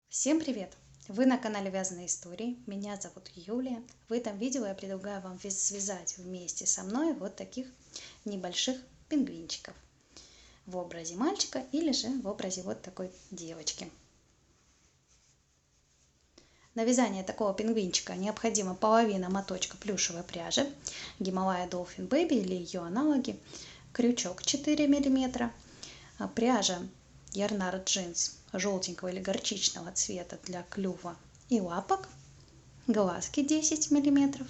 Всем привет! Вы на канале Вязаные истории. Меня зовут Юлия. В этом видео я предлагаю вам связать вместе со мной вот таких небольших пингвинчиков в образе мальчика или же в образе вот такой девочки. На вязание такого пингвинчика необходима половина моточка плюшевой пряжи, Гималая Dolphin Baby или ее аналоги, крючок 4 мм, пряжа Yarnard Jeans желтенького или горчичного цвета для клюва и лапок, глазки 10 мм,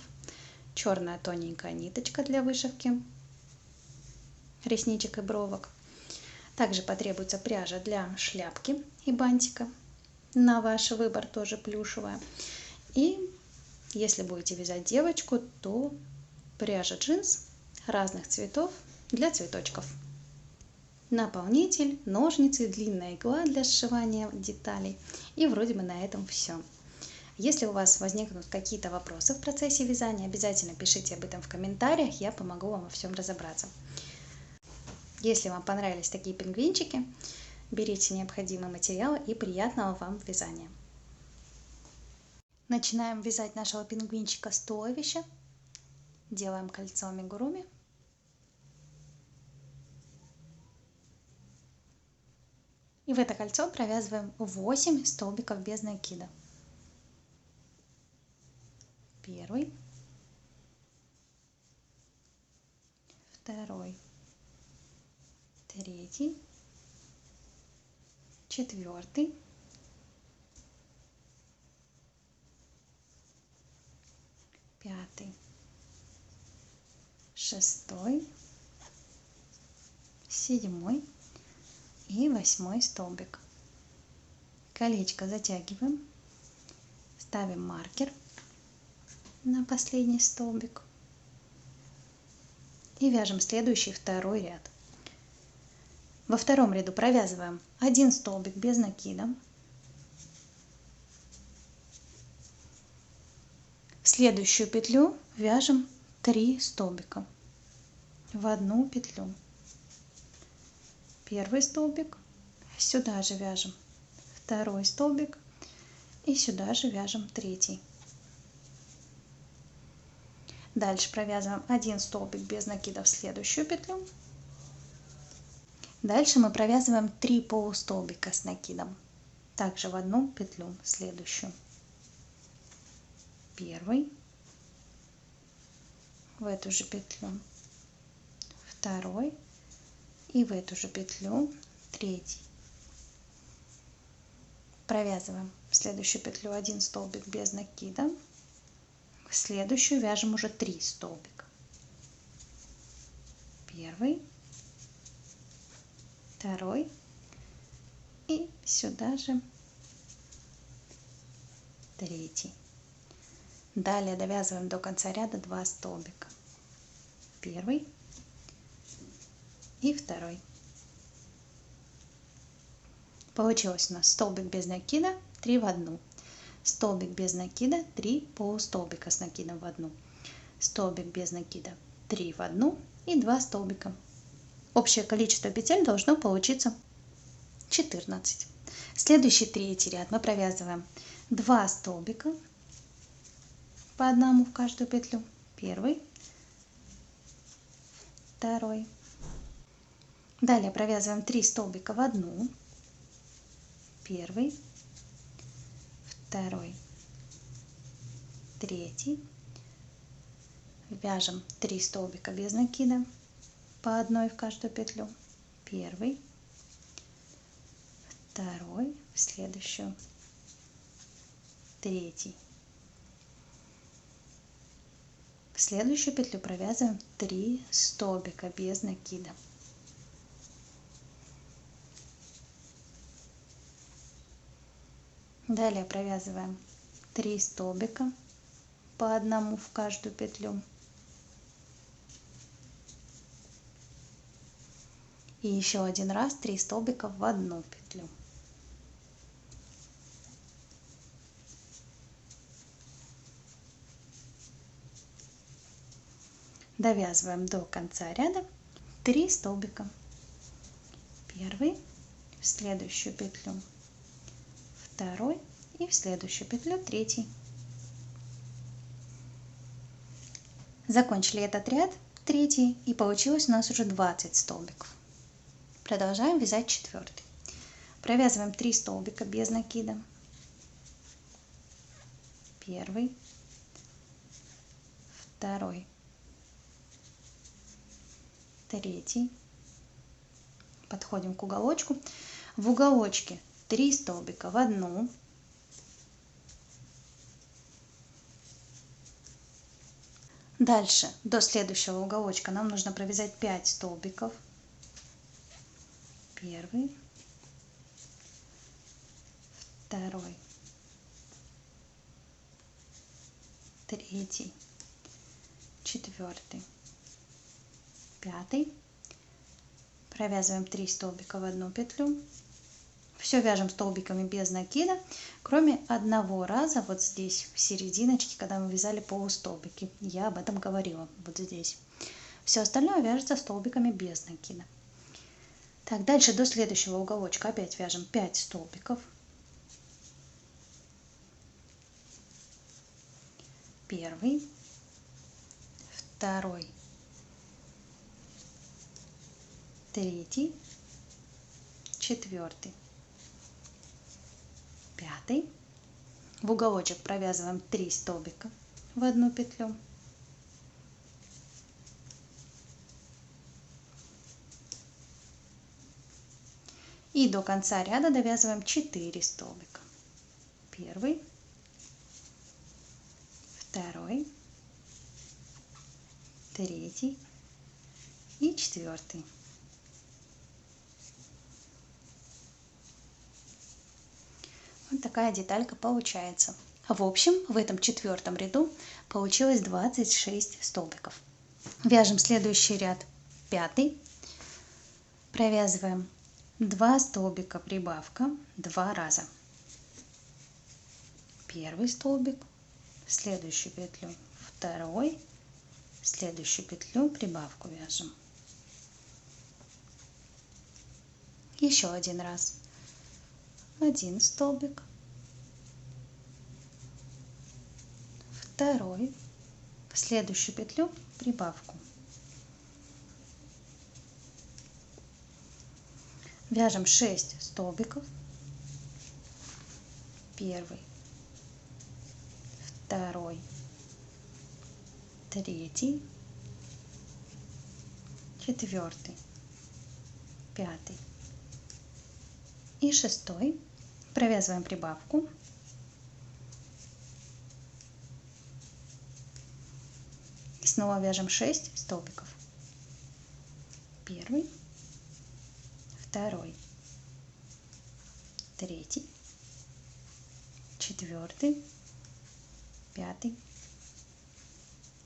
черная тоненькая ниточка для вышивки ресничек и бровок. Также потребуется пряжа для шляпки и бантика, на ваш выбор, тоже плюшевая. И если будете вязать девочку, то пряжа джинс разных цветов для цветочков. Наполнитель, ножницы, длинная игла для сшивания деталей. И вроде бы на этом все. Если у вас возникнут какие-то вопросы в процессе вязания, обязательно пишите об этом в комментариях, я помогу вам во всем разобраться. Если вам понравились такие пингвинчики, берите необходимый материал и приятного вам вязания. Начинаем вязать нашего пингвинчика с туловища. Делаем кольцо амигуруми. И в это кольцо провязываем 8 столбиков без накида. Первый, второй, третий, четвертый, пятый, шестой, седьмой и 8 столбик. Колечко затягиваем, ставим маркер на последний столбик и вяжем следующий второй ряд. Во втором ряду провязываем 1 столбик без накида. В следующую петлю вяжем 3 столбика в одну петлю. Первый столбик, сюда же вяжем второй столбик и сюда же вяжем третий. Дальше провязываем 1 столбик без накида в следующую петлю. Дальше мы провязываем 3 полустолбика с накидом, также в одну петлю следующую. Первый, в эту же петлю, второй и в эту же петлю третий. Провязываем в следующую петлю 1 столбик без накида, в следующую вяжем уже 3 столбика. Первый, второй и сюда же третий. Далее довязываем до конца ряда 2 столбика. Первый и второй. Получилось у нас столбик без накида, 3 в одну. Столбик без накида, 3 полустолбика с накидом в одну. Столбик без накида, 3 в одну и 2 столбика. Общее количество петель должно получиться 14. Следующий третий ряд мы провязываем 2 столбика по одному в каждую петлю. Первый, второй. Далее провязываем 3 столбика в одну. Первый, второй, третий. Вяжем 3 столбика без накида по одной в каждую петлю. Первый, второй, в следующую, третий. В следующую петлю провязываем 3 столбика без накида. Далее провязываем 3 столбика по одному в каждую петлю. И еще один раз 3 столбика в одну петлю. Довязываем до конца ряда 3 столбика. Первый, в следующую петлю, второй и в следующую петлю третий. Закончили этот ряд, третий, и получилось у нас уже 20 столбиков. Продолжаем вязать четвертый. Провязываем 3 столбика без накида. Первый, второй, третий. Подходим к уголочку. В уголочке 3 столбика в одну. Дальше до следующего уголочка нам нужно провязать 5 столбиков. Первый, второй, третий, четвертый, пятый. Провязываем 3 столбика в одну петлю. Все вяжем столбиками без накида, кроме одного раза вот здесь в серединочке, когда мы вязали полустолбики. Я об этом говорила вот здесь. Все остальное вяжется столбиками без накида. Так, дальше до следующего уголочка опять вяжем 5 столбиков. Первый, второй, третий, четвертый, пятый. В уголочек провязываем 3 столбика в одну петлю. И до конца ряда довязываем 4 столбика. Первый, второй, третий и четвертый. Вот такая деталька получается. В общем, в этом четвертом ряду получилось 26 столбиков. Вяжем следующий ряд, пятый. Провязываем 2 столбика прибавка 2 раза. Первый столбик, следующую петлю, второй, следующую петлю прибавку вяжем. Еще один раз. 1 столбик, второй, в следующую петлю прибавку. Вяжем 6 столбиков. Первый, второй, третий, четвертый, пятый и шестой. Провязываем прибавку. И снова вяжем 6 столбиков. Первый, второй, третий, четвертый, пятый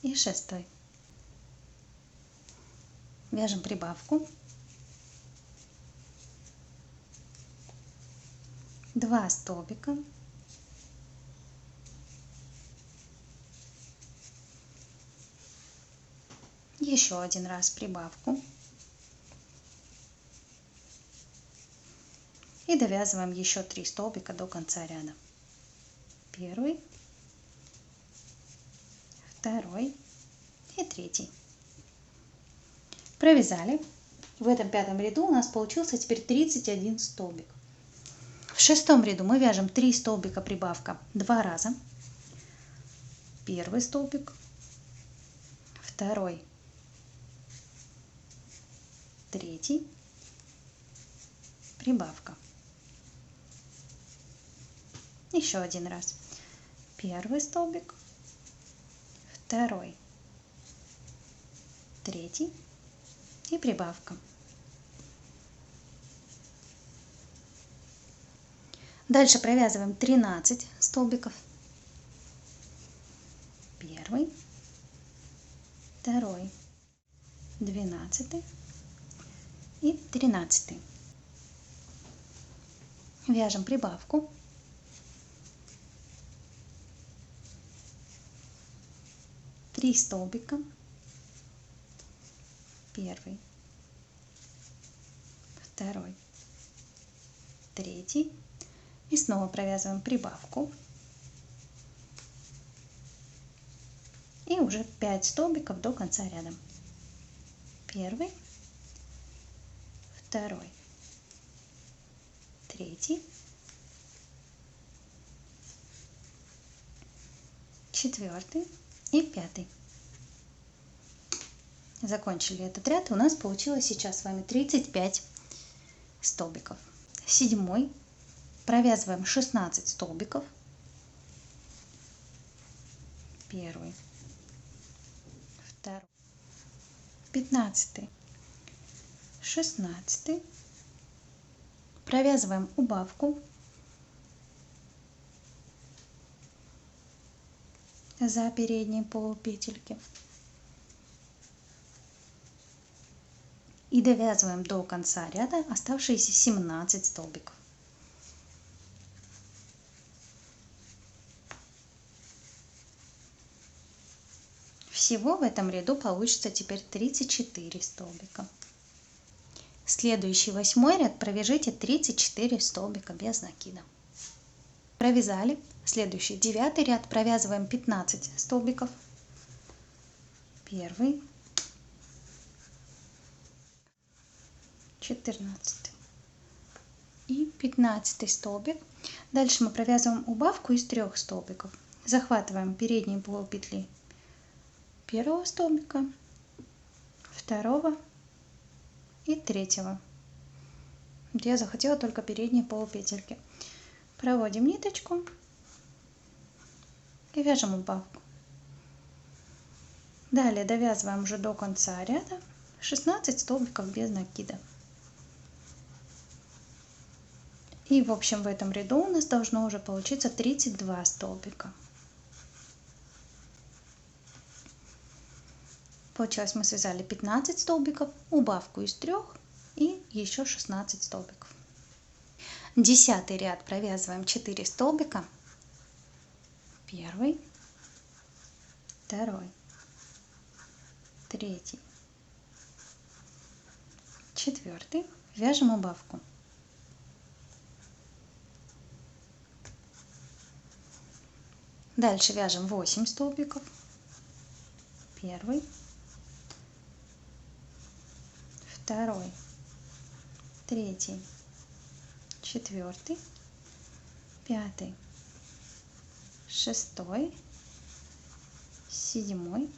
и шестой. Вяжем прибавку. 2 столбика. Еще один раз прибавку. И довязываем еще 3 столбика до конца ряда. Первый, второй и третий. Провязали. В этом пятом ряду у нас получился теперь 31 столбик. В шестом ряду мы вяжем 3 столбика прибавка 2 раза. Первый столбик, второй, третий, прибавка. Еще один раз. Первый столбик, второй, третий и прибавка. Дальше провязываем 13 столбиков. Первый, второй, 12 и 13. Вяжем прибавку. Три столбика. Первый, второй, третий И снова провязываем прибавку. И уже 5 столбиков до конца ряда. Первый, второй, третий, четвертый и пятый. Закончили этот ряд. У нас получилось сейчас с вами 35 столбиков. Седьмой. Провязываем 16 столбиков. Первый, второй, 15, 16. Провязываем убавку за передние полупетельки и довязываем до конца ряда оставшиеся 17 столбиков. Всего в этом ряду получится теперь 34 столбика. Следующий 8 ряд провяжите 34 столбика без накида. Провязали. Следующий 9 ряд провязываем 15 столбиков. Первый, 14 и 15 столбик. Дальше мы провязываем убавку из 3 столбиков. Захватываем передние полупетли первого столбика, второго и третьего. Я захотела только передние полупетельки. Проводим ниточку и вяжем убавку. Далее довязываем уже до конца ряда 16 столбиков без накида. И в общем в этом ряду у нас должно уже получиться 32 столбика. Получилось, мы связали 15 столбиков, убавку из 3 и еще 16 столбиков. 10 ряд провязываем 4 столбика. Первый, второй, третий, четвертый. Вяжем убавку. Дальше вяжем 8 столбиков. Первый, второй, третий, четвертый, пятый, шестой, седьмой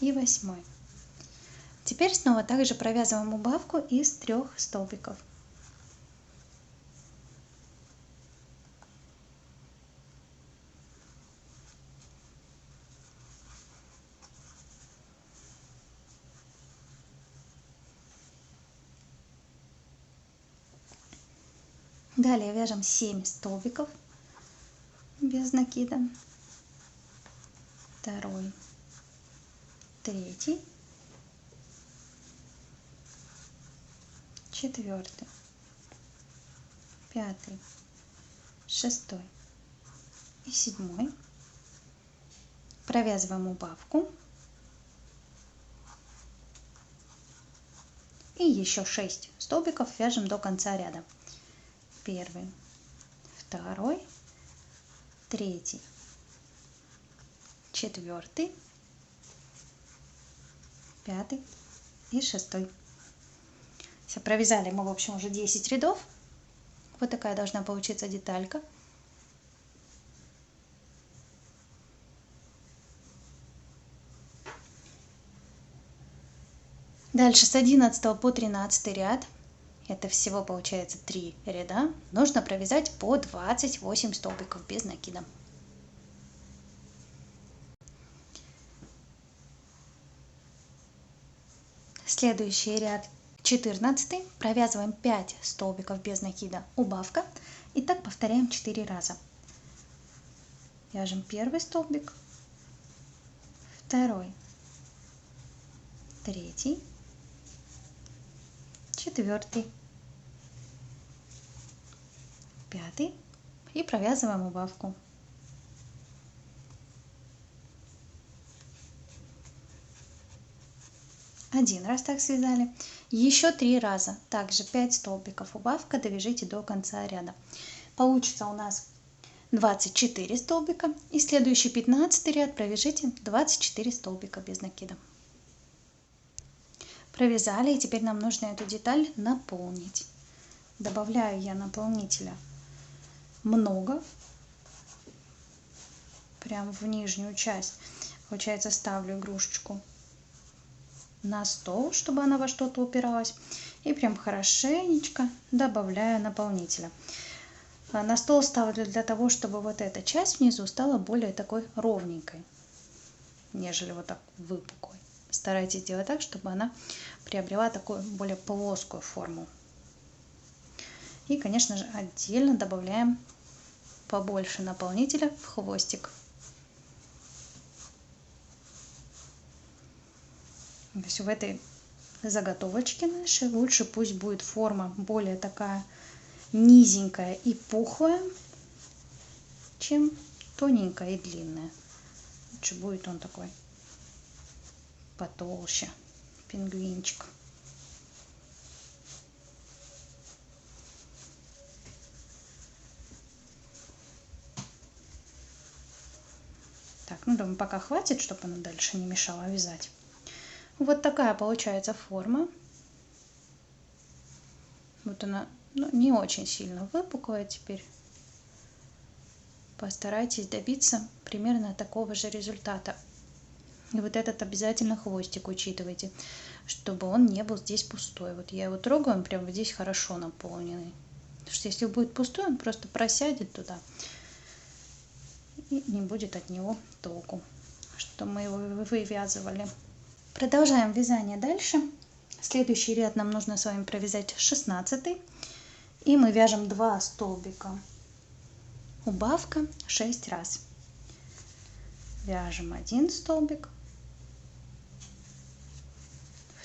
и 8. Теперь снова также провязываем убавку из 3 столбиков. Далее вяжем 7 столбиков без накида. Второй, третий, четвертый, пятый, шестой и 7. Провязываем убавку. И еще 6 столбиков вяжем до конца ряда. Первый, второй, третий, четвертый, пятый и 6. Все, провязали мы в общем уже 10 рядов. Вот такая должна получиться деталька. Дальше с 11 по 13 ряд, это всего получается 3 ряда, нужно провязать по 28 столбиков без накида. Следующий ряд 14, провязываем 5 столбиков без накида, убавка, и так повторяем 4 раза. Вяжем первый столбик, второй, третий, четвертый, пятый и провязываем убавку. 1 раз так связали, еще 3 раза, также 5 столбиков убавка, довяжите до конца ряда. Получится у нас 24 столбика, и следующий 15 ряд провяжите 24 столбика без накида. Провязали, и теперь нам нужно эту деталь наполнить. Добавляю я наполнителя много, прям в нижнюю часть. Получается, ставлю игрушечку на стол, чтобы она во что-то упиралась, и прям хорошенечко добавляю наполнителя. На стол ставлю для того, чтобы вот эта часть внизу стала более такой ровненькой, нежели вот так выпуклой. Старайтесь делать так, чтобы она приобрела такую более плоскую форму. И, конечно же, отдельно добавляем побольше наполнителя в хвостик. То есть в этой заготовочке нашей лучше пусть будет форма более такая низенькая и пухлая, чем тоненькая и длинная. Лучше будет он такой потолще, пингвинчик. Так, ну думаю, пока хватит, чтобы она дальше не мешала вязать. Вот такая получается форма. Вот она, ну, не очень сильно выпуклая теперь. Постарайтесь добиться примерно такого же результата. И вот этот обязательно хвостик учитывайте, чтобы он не был здесь пустой. Вот я его трогаю, он прям здесь хорошо наполненный. Потому что если будет пустой, он просто просядет туда. И не будет от него толку, что мы его вывязывали. Продолжаем вязание дальше. Следующий ряд нам нужно с вами провязать 16. И мы вяжем 2 столбика убавка 6 раз. Вяжем 1 столбик,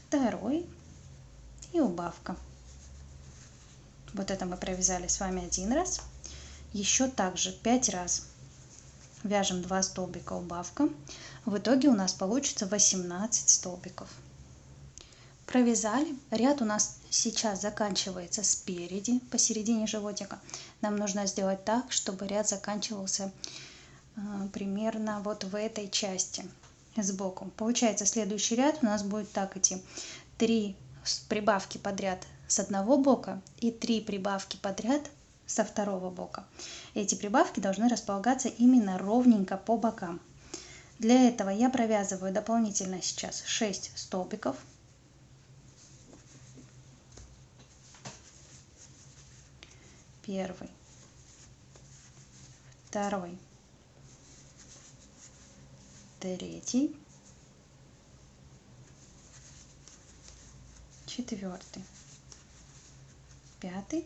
2 и убавка. Вот это мы провязали с вами 1 раз. Еще также 5 раз вяжем 2 столбика убавка. В итоге у нас получится 18 столбиков. Провязали. Ряд у нас сейчас заканчивается спереди, посередине животика. Нам нужно сделать так, чтобы ряд заканчивался примерно вот в этой части сбоку. Получается, следующий ряд у нас будет так идти: 3 прибавки подряд с одного бока и 3 прибавки подряд со второго бока. Эти прибавки должны располагаться именно ровненько по бокам. Для этого я провязываю дополнительно сейчас 6 столбиков. Первый, второй, третий, четвертый, пятый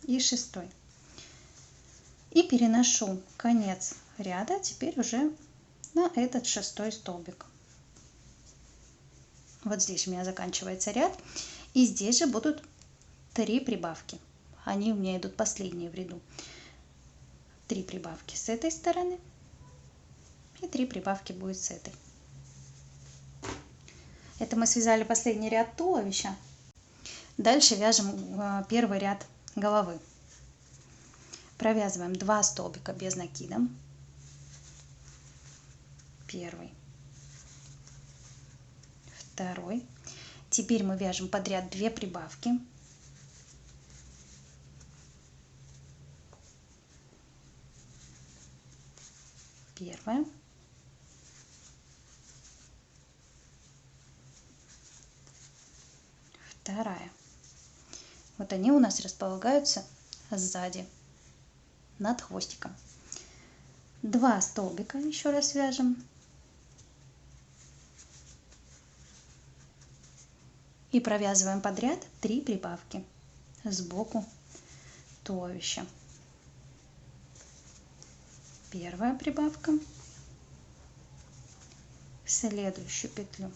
и шестой. И переношу конец ряда теперь уже на этот 6-й столбик. Вот здесь у меня заканчивается ряд, и здесь же будут 3 прибавки. Они у меня идут последние в ряду. 3 прибавки с этой стороны и 3 прибавки будет с этой. Это мы связали последний ряд туловища. Дальше вяжем первый ряд головы. Провязываем 2 столбика без накида. Первый, второй. Теперь мы вяжем подряд 2 прибавки. Первая, вторая. Вот они у нас располагаются сзади, над хвостиком. 2 столбика еще раз вяжем. И провязываем подряд 3 прибавки сбоку туловища. Первая прибавка в следующую петлю,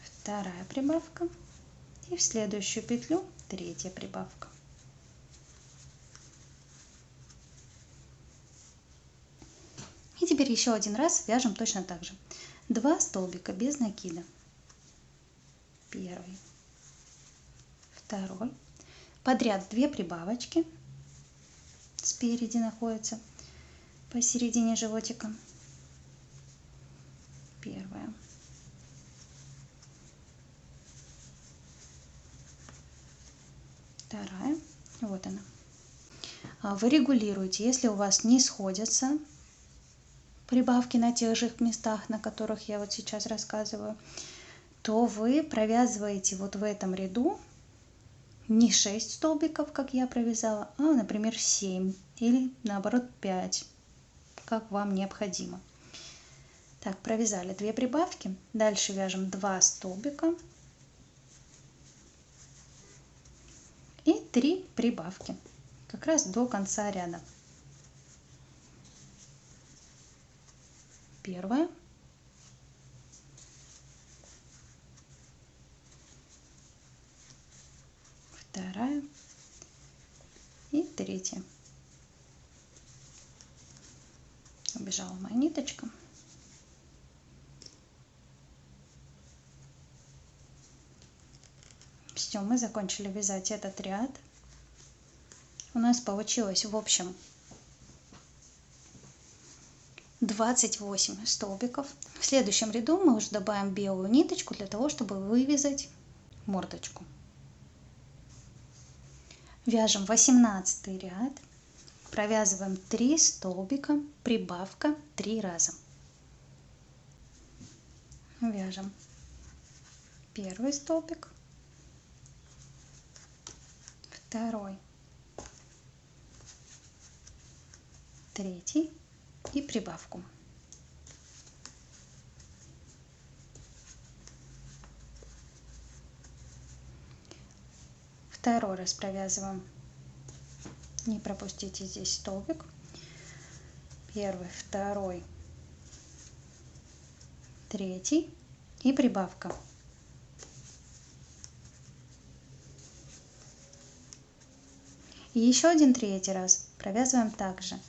вторая прибавка и в следующую петлю третья прибавка. И теперь еще один раз вяжем точно так же. 2 столбика без накида. Первый, второй. Подряд 2 прибавочки спереди находятся посередине животика. Первая. Вторая. Вот она. Вы регулируете, если у вас не сходятся прибавки на тех же местах, на которых я вот сейчас рассказываю, то вы провязываете вот в этом ряду не 6 столбиков, как я провязала, а, например, 7 или наоборот 5, как вам необходимо. Так, провязали 2 прибавки. Дальше вяжем 2 столбика и 3 прибавки, как раз до конца ряда. Первая, вторая и третья. Убежала моя ниточка. Все, мы закончили вязать этот ряд. У нас получилось в общем 28 столбиков. В следующем ряду мы уже добавим белую ниточку для того, чтобы вывязать мордочку. Вяжем 18 ряд, провязываем 3 столбика, прибавка 3 раза. Вяжем первый столбик, второй, третий и прибавку. Второй раз провязываем, не пропустите здесь столбик, первый, второй, третий и прибавка. И еще один третий раз провязываем также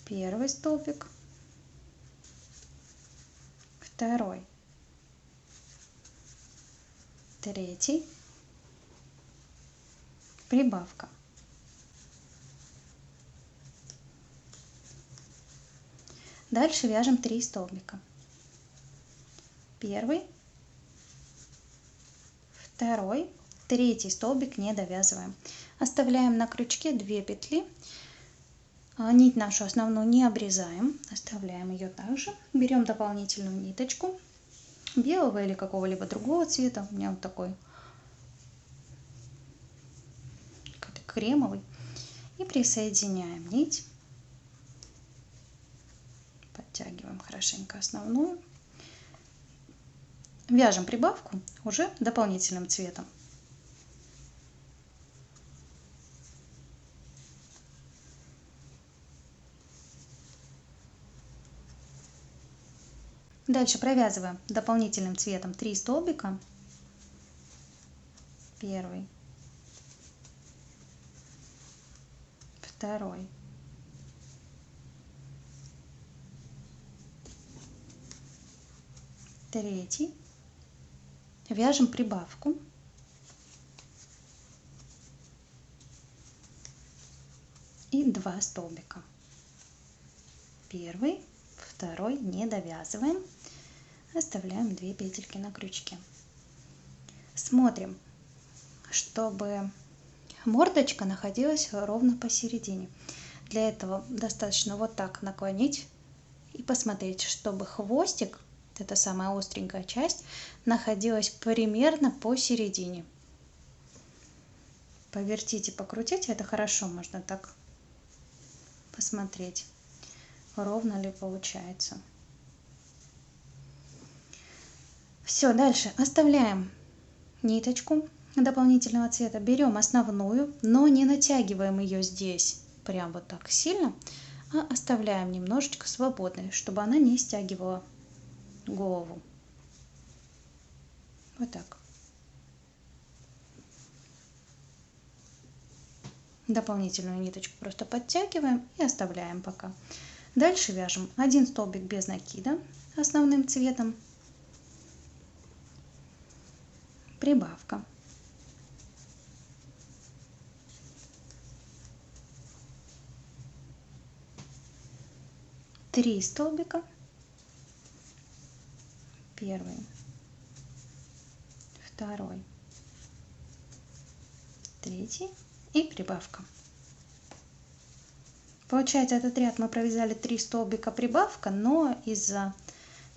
первый столбик, второй, третий, прибавка. Дальше вяжем 3 столбика. Первый, второй, третий столбик не довязываем. Оставляем на крючке 2 петли. Нить нашу основную не обрезаем, оставляем ее также. Берем дополнительную ниточку белого или какого-либо другого цвета. У меня вот такой кремовый. И присоединяем нить. Подтягиваем хорошенько основную. Вяжем прибавку уже дополнительным цветом. Дальше провязываем дополнительным цветом 3 столбика. Первый, второй, третий. Вяжем прибавку. И 2 столбика. Первый, второй не довязываем. Оставляем 2 петельки на крючке. Смотрим, чтобы мордочка находилась ровно посередине. Для этого достаточно вот так наклонить и посмотреть, чтобы хвостик, это самая остренькая часть, находилась примерно посередине. Повертите, покрутите, это хорошо, можно так посмотреть, ровно ли получается. Все, дальше оставляем ниточку дополнительного цвета, берем основную, но не натягиваем ее здесь прям вот так сильно, а оставляем немножечко свободной, чтобы она не стягивала голову. Вот так. Дополнительную ниточку просто подтягиваем и оставляем пока. Дальше вяжем один столбик без накида основным цветом, прибавка, три столбика, первый, второй, третий и прибавка. Получается, этот ряд мы провязали 3 столбика прибавка, но из-за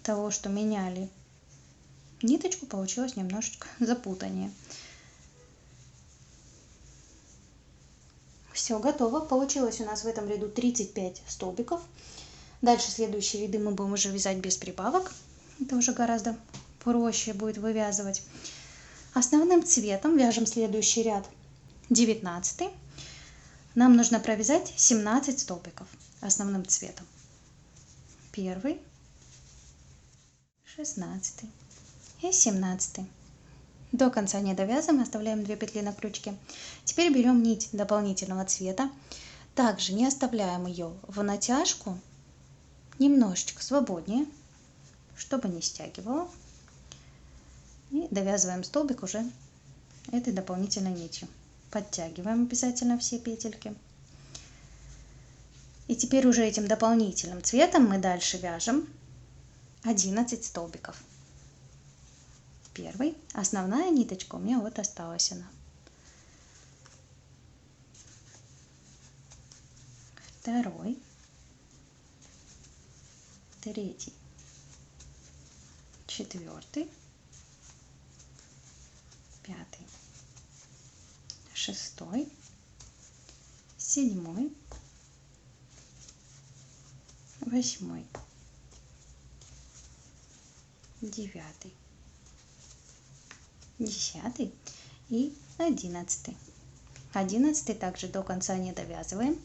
того, что меняли ниточку, получилось немножечко запутание. Все, готово. Получилось у нас в этом ряду 35 столбиков. Дальше следующие ряды мы будем уже вязать без прибавок. Это уже гораздо проще будет вывязывать. Основным цветом вяжем следующий ряд 19. Нам нужно провязать 17 столбиков основным цветом. Первый, 16 и 17. До конца не довязываем, оставляем 2 петли на крючке. Теперь берем нить дополнительного цвета. Также не оставляем ее в натяжку, немножечко свободнее, чтобы не стягивало. И довязываем столбик уже этой дополнительной нитью. Подтягиваем обязательно все петельки. И теперь уже этим дополнительным цветом мы дальше вяжем 11 столбиков. Первый, основная ниточка у меня вот осталась она. Второй, третий, четвертый, пятый, шестой, седьмой, восьмой, девятый, 10 и 11. 11 также до конца не довязываем,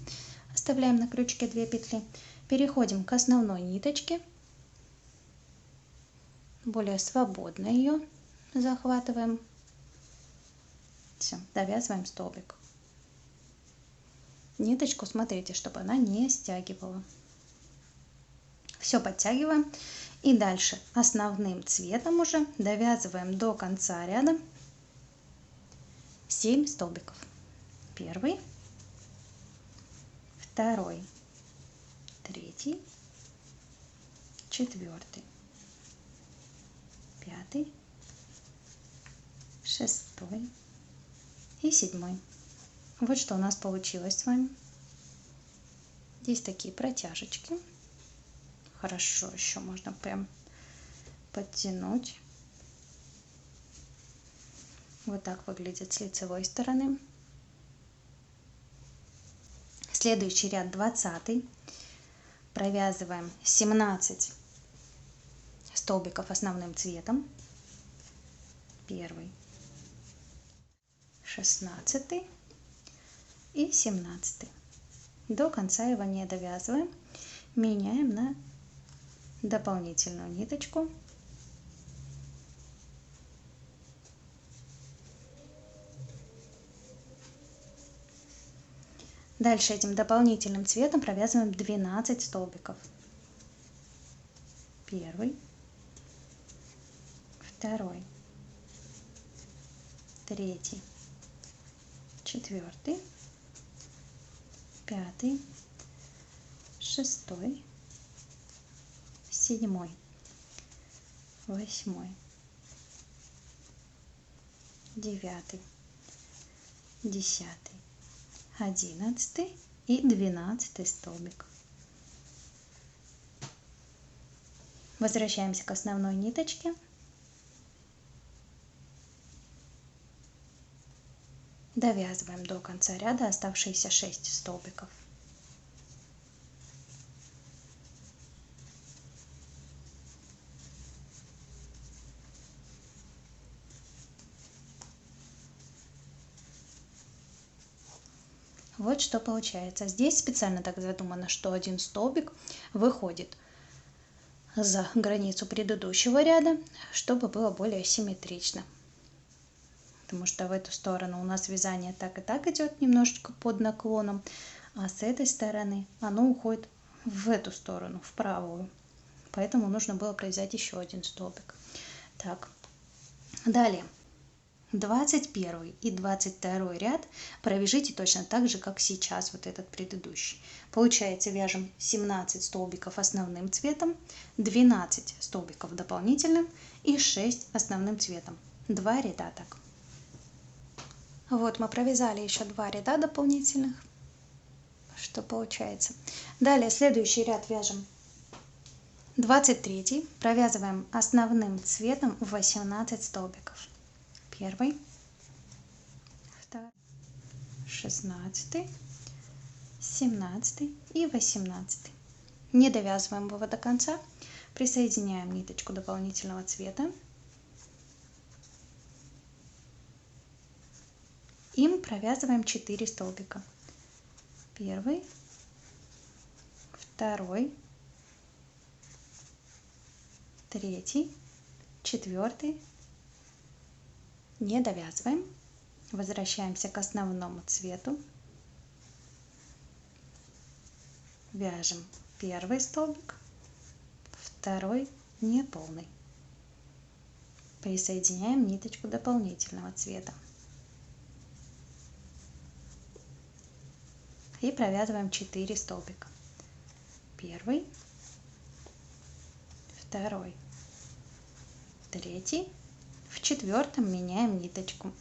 оставляем на крючке 2 петли. Переходим к основной ниточке, более свободно ее захватываем. Все, довязываем столбик. Ниточку смотрите, чтобы она не стягивала. Все подтягиваем. И дальше основным цветом уже довязываем до конца ряда 7 столбиков. Первый, второй, третий, четвертый, пятый, шестой и седьмой. Вот что у нас получилось с вами. Здесь такие протяжечки. Хорошо, еще можно прям подтянуть. Вот так выглядит с лицевой стороны. Следующий ряд 20. Провязываем 17 столбиков основным цветом. Первый, 16 и 17. До конца его не довязываем. Меняем на дополнительную ниточку. Дальше этим дополнительным цветом провязываем 12 столбиков. Первый, второй, третий, четвертый, пятый, шестой, седьмой, восьмой, девятый, 10, 11 и 12 столбик. Возвращаемся к основной ниточке. Довязываем до конца ряда оставшиеся 6 столбиков. Вот что получается. Здесь специально так задумано, что один столбик выходит за границу предыдущего ряда, чтобы было более симметрично. Потому что в эту сторону у нас вязание так и так идет немножечко под наклоном, а с этой стороны оно уходит в эту сторону, в правую. Поэтому нужно было провязать еще один столбик. Так, далее 21 и 22 ряд провяжите точно так же, как сейчас, вот этот предыдущий. Получается, вяжем 17 столбиков основным цветом, 12 столбиков дополнительным и 6 основным цветом. 2 ряда так. Вот мы провязали еще 2 ряда дополнительных, что получается. Далее следующий ряд вяжем 23, провязываем основным цветом 18 столбиков. Первый, второй, 16, 17 и 18. Не довязываем его до конца, присоединяем ниточку дополнительного цвета. Им провязываем 4 столбика. Первый, второй, третий, четвертый. Не довязываем. Возвращаемся к основному цвету. Вяжем первый столбик, второй неполный. Присоединяем ниточку дополнительного цвета. И провязываем 4 столбика. Первый, второй, третий. В четвертом меняем ниточку.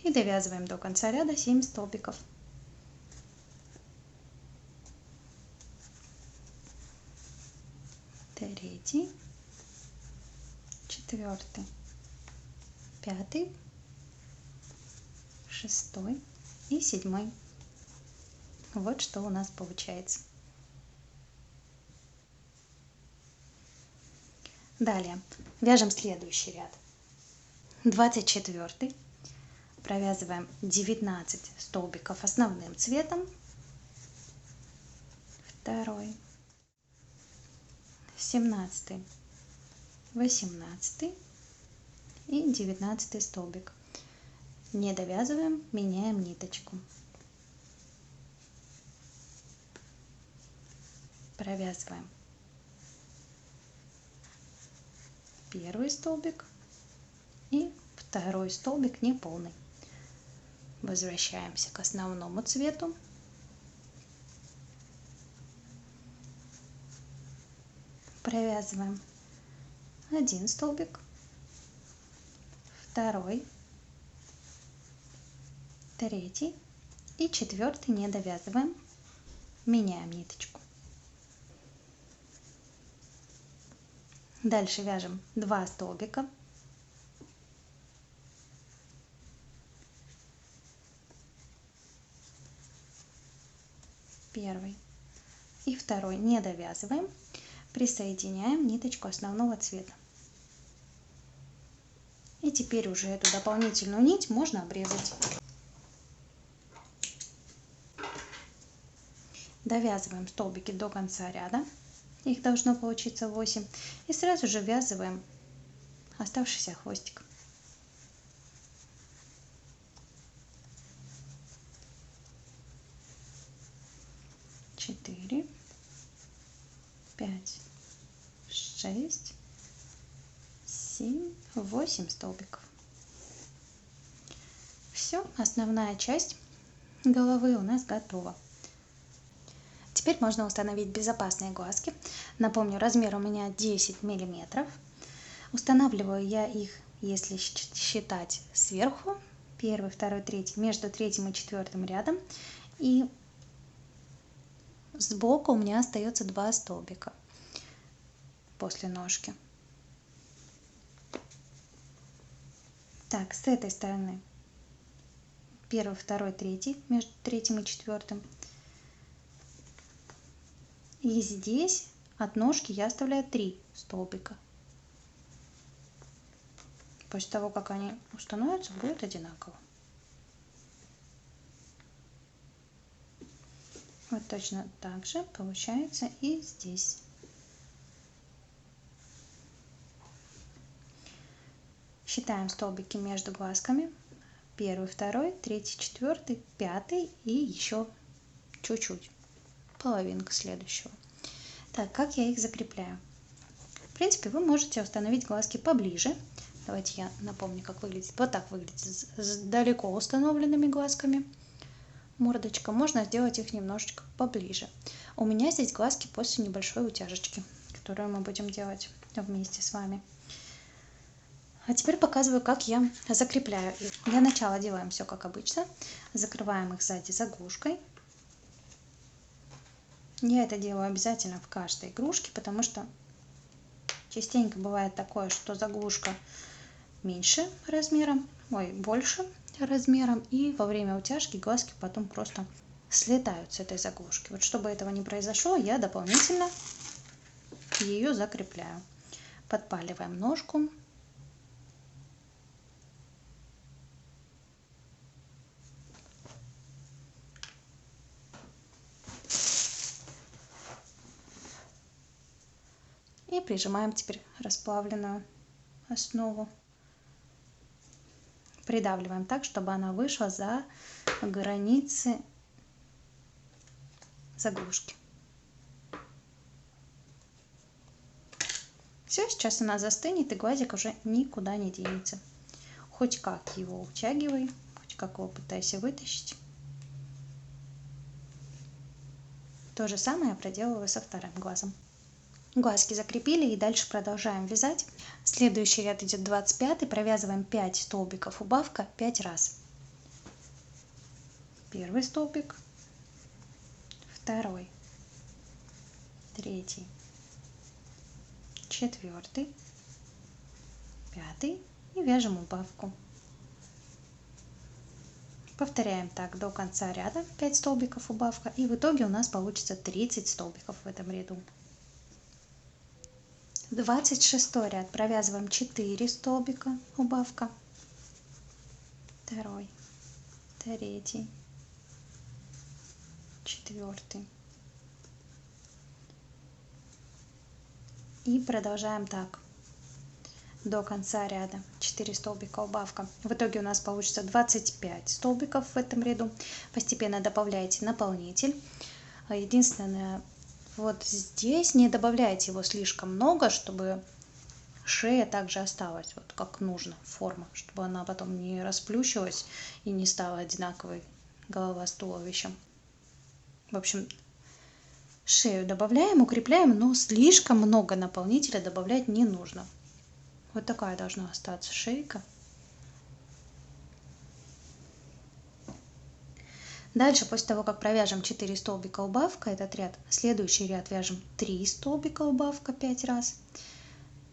И довязываем до конца ряда 7 столбиков. Третий, четвертый, пятый, шестой и седьмой. Вот что у нас получается. Далее вяжем следующий ряд. 24. Провязываем 19 столбиков основным цветом. Второй, 17, 18 и 19 столбик. Не довязываем, меняем ниточку. Провязываем первый столбик и второй столбик неполный. Возвращаемся к основному цвету. Провязываем один столбик, второй, третий и четвертый не довязываем, меняем ниточку. Дальше вяжем 2 столбика. Первый и второй не довязываем, присоединяем ниточку основного цвета. И теперь уже эту дополнительную нить можно обрезать. Довязываем столбики до конца ряда, их должно получиться 8, и сразу же ввязываем оставшийся хвостик. Четыре, 5, 6, 7, 8 столбиков. Все, основная часть головы у нас готова. Теперь можно установить безопасные глазки. Напомню, размер у меня 10 миллиметров. Устанавливаю я их, если считать сверху, первый, второй, третий, между третьим и четвертым рядом. И сбоку у меня остается 2 столбика после ножки. Так, с этой стороны первый, второй, третий, между третьим и четвертым. И здесь от ножки я оставляю 3 столбика. После того, как они установятся, будет одинаково. Вот точно так же получается и здесь. Считаем столбики между глазками. Первый, второй, третий, четвертый, пятый и еще чуть-чуть. Половинка следующего. Так, как я их закрепляю? В принципе, вы можете установить глазки поближе. Давайте я напомню, как выглядит. Вот так выглядит с далеко установленными глазками мордочка. Можно сделать их немножечко поближе. У меня здесь глазки после небольшой утяжечки, которую мы будем делать вместе с вами. А теперь показываю, как я закрепляю их. Для начала делаем все как обычно. Закрываем их сзади заглушкой. Я это делаю обязательно в каждой игрушке, потому что частенько бывает такое, что заглушка меньше размером, больше размером, и во время утяжки глазки потом просто слетают с этой заглушки. Вот чтобы этого не произошло, я дополнительно ее закрепляю. Подпаливаем ножку. И прижимаем теперь расплавленную основу. Придавливаем так, чтобы она вышла за границы заглушки. Все, сейчас она застынет, и глазик уже никуда не денется. Хоть как его утягивай, хоть как его пытайся вытащить. То же самое я проделываю со вторым глазом. Глазки закрепили, и дальше продолжаем вязать. Следующий ряд идет 25, провязываем 5 столбиков убавка 5 раз. Первый столбик, второй, третий, четвертый, пятый и вяжем убавку. Повторяем так до конца ряда 5 столбиков убавка, и в итоге у нас получится 30 столбиков в этом ряду. 26 ряд провязываем 4 столбика убавка, второй, третий, четвертый, и продолжаем так до конца ряда. 4 столбика убавка. В итоге у нас получится 25 столбиков в этом ряду. Постепенно добавляйте наполнитель. Единственное, вот здесь не добавляйте его слишком много, чтобы шея также осталась вот как нужно, форма, чтобы она потом не расплющилась и не стала одинаковой голова с туловищем. В общем, шею добавляем, укрепляем, но слишком много наполнителя добавлять не нужно. Вот такая должна остаться шейка. Дальше, после того, как провяжем 4 столбика убавка, этот ряд, следующий ряд вяжем 3 столбика убавка 5 раз,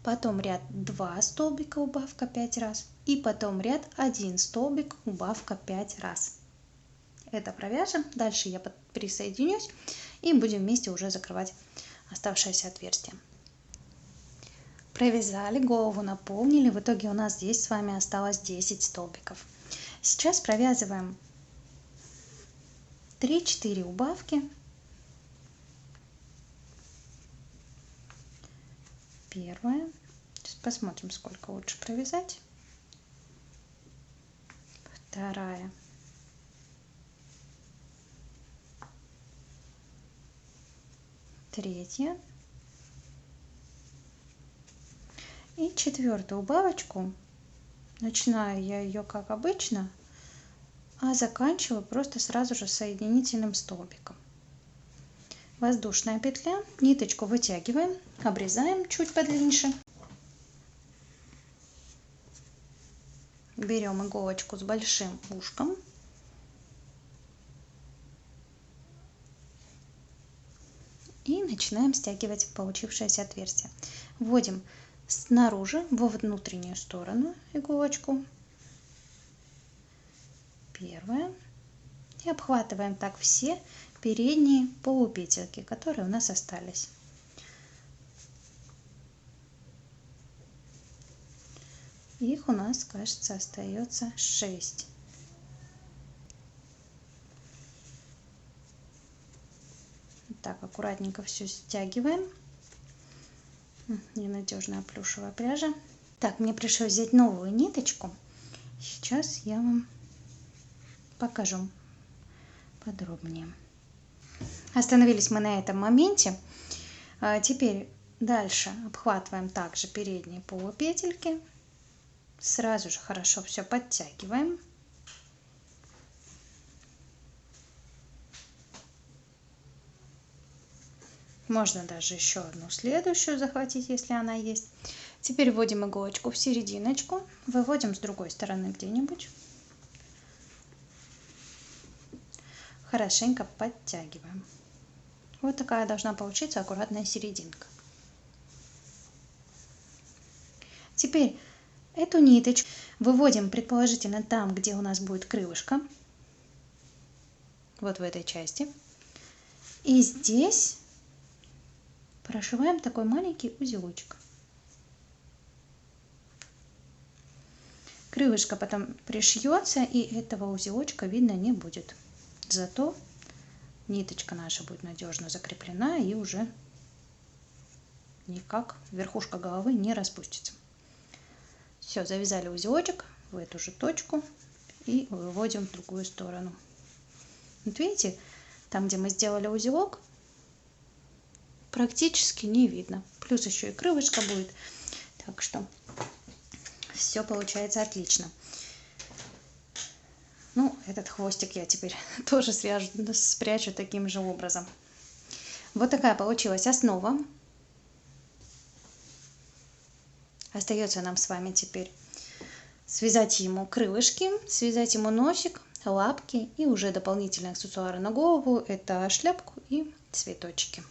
потом ряд 2 столбика убавка 5 раз, и потом ряд 1 столбик убавка 5 раз. Это провяжем, дальше я присоединюсь, и будем вместе уже закрывать оставшееся отверстие. Провязали, голову наполнили, в итоге у нас здесь с вами осталось 10 столбиков. Сейчас провязываем 3-4 убавки. Первая. Сейчас посмотрим, сколько лучше провязать. Вторая. Третья. И четвертую убавочку. Начинаю я ее как обычно, а заканчиваю просто сразу же соединительным столбиком. Воздушная петля, ниточку вытягиваем, обрезаем чуть подлиннее. Берем иголочку с большим ушком. И начинаем стягивать получившееся отверстие. Вводим снаружи во внутреннюю сторону иголочку. Первая. И обхватываем так все передние полупетельки, которые у нас остались. Их у нас, кажется, остается 6. Так, аккуратненько все стягиваем. Ненадежная плюшевая пряжа. Так, мне пришлось взять новую ниточку. Сейчас я вам покажу подробнее. Остановились мы на этом моменте. Теперь дальше обхватываем также передние полупетельки. Сразу же хорошо все подтягиваем. Можно даже еще одну следующую захватить, если она есть. Теперь вводим иголочку в серединочку, выводим с другой стороны где-нибудь. Хорошенько подтягиваем. Вот такая должна получиться аккуратная серединка. Теперь эту ниточку выводим предположительно там, где у нас будет крылышко. Вот в этой части. И здесь прошиваем такой маленький узелочек. Крылышко потом пришьется, и этого узелочка видно не будет. Зато ниточка наша будет надежно закреплена и уже никак верхушка головы не распустится. Все, завязали узелочек в эту же точку и выводим в другую сторону. Вот видите, там, где мы сделали узелок, практически не видно. Плюс еще и крылышко будет. Так что все получается отлично. Ну, этот хвостик я теперь тоже спрячу таким же образом. Вот такая получилась основа. Остается нам с вами теперь связать ему крылышки, связать ему носик, лапки и уже дополнительные аксессуары на голову. Это шляпку и цветочки.